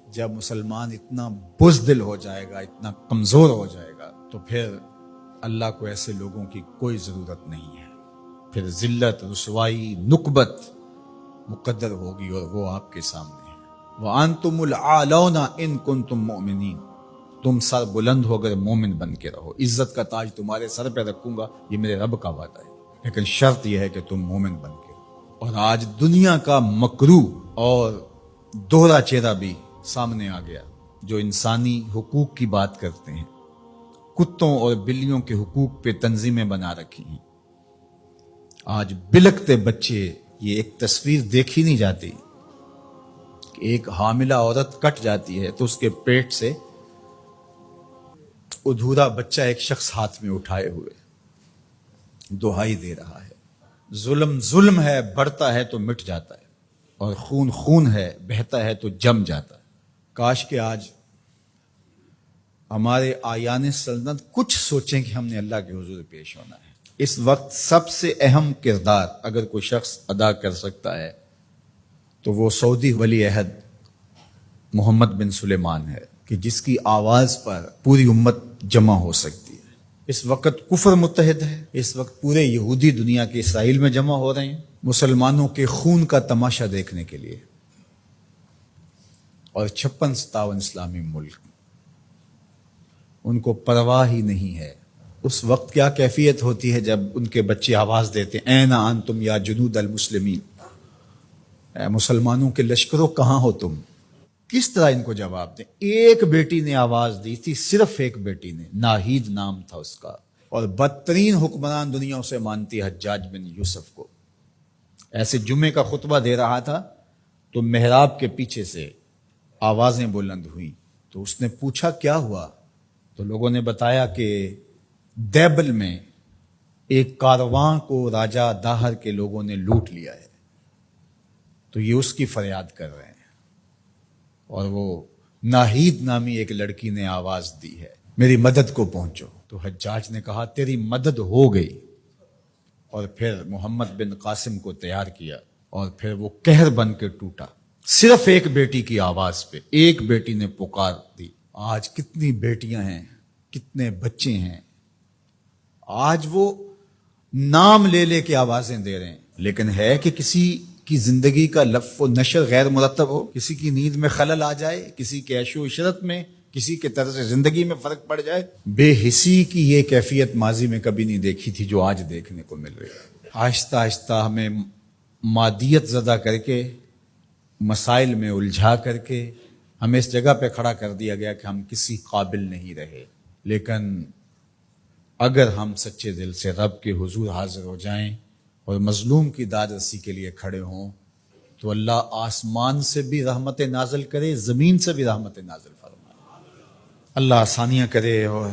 جب مسلمان اتنا بزدل ہو جائے گا، اتنا کمزور ہو جائے گا، تو پھر اللہ کو ایسے لوگوں کی کوئی ضرورت نہیں ہے. پھر ذلت، رسوائی، نکبت مقدر ہوگی اور وہ آپ کے سامنے ہے. وَأَنْتُمُ الْأَعْلَوْنَ إِن كُنتُم مُؤْمِنِينَ. تم سر بلند ہو اگر مومن بن کے رہو. عزت کا تاج تمہارے سر پہ رکھوں گا، یہ میرے رب کا وعدہ ہے، لیکن شرط یہ ہے کہ تم مومن بن کے رہو. اور آج دنیا کا مکروہ اور دوہرا چہرہ بھی سامنے آ گیا، جو انسانی حقوق کی بات کرتے ہیں، کتوں اور بلیوں کے حقوق پہ تنظیمیں بنا رکھی ہیں. آج بلکتے بچے، یہ ایک تصویر دیکھی نہیں جاتی کہ ایک حاملہ عورت کٹ جاتی ہے تو اس کے پیٹ سے ادھورا بچہ ایک شخص ہاتھ میں اٹھائے ہوئے دہائی دے رہا ہے. ظلم ظلم ہے، بڑھتا ہے تو مٹ جاتا ہے، اور خون خون ہے، بہتا ہے تو جم جاتا ہے. کاش کہ آج ہمارے آیان سلطنت کچھ سوچیں کہ ہم نے اللہ کے حضور پیش ہونا ہے. اس وقت سب سے اہم کردار اگر کوئی شخص ادا کر سکتا ہے تو وہ سعودی ولی عہد محمد بن سلیمان ہے، کہ جس کی آواز پر پوری امت جمع ہو سکتی ہے. اس وقت کفر متحد ہے، اس وقت پورے یہودی دنیا کے اسرائیل میں جمع ہو رہے ہیں مسلمانوں کے خون کا تماشا دیکھنے کے لیے، اور 56-57 اسلامی ملک ان کو پرواہ ہی نہیں ہے. اس وقت کیا کیفیت ہوتی ہے جب ان کے بچے آواز دیتے ہیں این انتم یا جنود المسلمین، اے مسلمانوں کے لشکروں کہاں ہو تم؟ کس طرح ان کو جواب دیں؟ ایک بیٹی نے آواز دی تھی، صرف ایک بیٹی نے، ناہید نام تھا اس کا، اور بدترین حکمران دنیا اسے مانتی حجاج بن یوسف کو. ایسے جمعے کا خطبہ دے رہا تھا تو محراب کے پیچھے سے آوازیں بلند ہوئیں، تو اس نے پوچھا کیا ہوا؟ تو لوگوں نے بتایا کہ دیبل میں ایک کارواں کو راجہ داہر کے لوگوں نے لوٹ لیا ہے، تو یہ اس کی فریاد کر رہے ہیں. اور وہ ناہید نامی ایک لڑکی نے آواز دی ہے میری مدد کو پہنچو. تو حجاج نے کہا تیری مدد ہو گئی، اور پھر محمد بن قاسم کو تیار کیا، اور پھر وہ قہر بن کے ٹوٹا، صرف ایک بیٹی کی آواز پہ. ایک بیٹی نے پکار دی. آج کتنی بیٹیاں ہیں، کتنے بچے ہیں، آج وہ نام لے لے کے آوازیں دے رہے ہیں، لیکن ہے کہ کسی کی زندگی کا لف و نشر غیر مرتب ہو، کسی کی نیند میں خلل آ جائے، کسی کے عیش و عشرت میں، کسی کے طرز زندگی میں فرق پڑ جائے. بے حسی کی یہ کیفیت ماضی میں کبھی نہیں دیکھی تھی جو آج دیکھنے کو مل رہی ہے. آہستہ آہستہ ہمیں مادیت زدہ کر کے، مسائل میں الجھا کر کے ہمیں اس جگہ پہ کھڑا کر دیا گیا کہ ہم کسی قابل نہیں رہے. لیکن اگر ہم سچے دل سے رب کے حضور حاضر ہو جائیں اور مظلوم کی داد رسی کے لیے کھڑے ہوں تو اللہ آسمان سے بھی رحمت نازل کرے، زمین سے بھی رحمت نازل فرمائے. اللہ آسانیاں کرے اور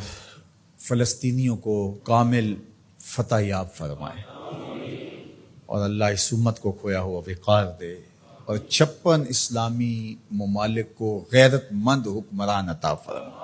فلسطینیوں کو کامل فتح یاب فرمائے، اور اللہ اس امت کو کھویا ہوا وقار دے، اور 56 اسلامی ممالک کو غیرت مند حکمران عطا فرمائے.